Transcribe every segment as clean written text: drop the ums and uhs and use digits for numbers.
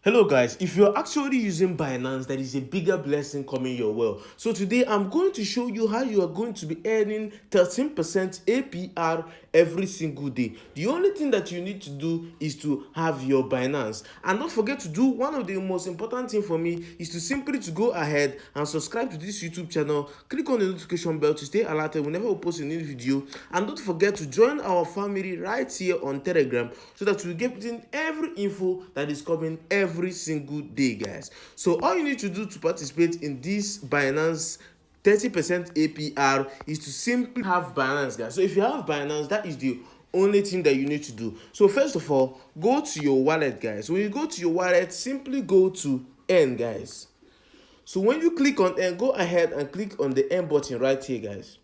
Hello guys, if you're actually using Binance, there is a bigger blessing coming your way. So today I'm going to show you how you are going to be earning 13% APR every single day. The only thing that you need to do is to have your Binance. And don't forget to do one of the most important thing for me is to simply to go ahead and subscribe to this YouTube channel. Click on the notification bell to stay alerted whenever we post a new video. And don't forget to join our family right here on Telegram so that you get every info that is coming every single day, guys. So all you need to do to participate in this Binance 30% APR is to simply have Binance, guys. So if you have Binance, that is the only thing that you need to do. So first of all, go to your wallet, guys. When you go to your wallet, simply go to Earn, guys. So when you click on Earn, go ahead and click on the Earn button right here, guys.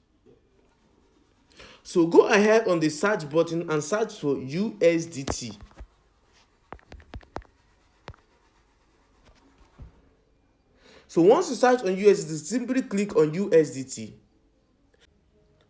So go ahead on the search button and search for USDT. So once you search on USDT, simply click on USDT.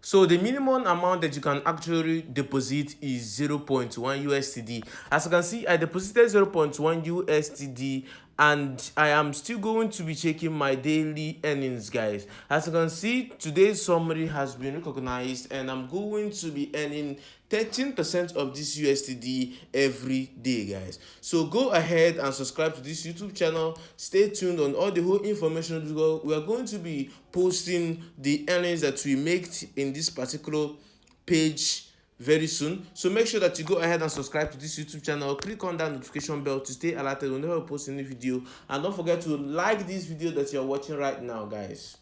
So the minimum amount that you can actually deposit is 0.1 USDT. As you can see, I deposited 0.1 USDT and I am still going to be checking my daily earnings, guys. As you can see, today's summary has been recognized and I'm going to be earning 13% of this USDT every day, guys. So go ahead and subscribe to this YouTube channel. Stay tuned on all the whole information. We are going to be posting the earnings that we make in this particular page very soon. So make sure that you go ahead and subscribe to this YouTube channel. Click on that notification bell to stay alerted whenever we post a new video. And don't forget to like this video that you're watching right now, guys.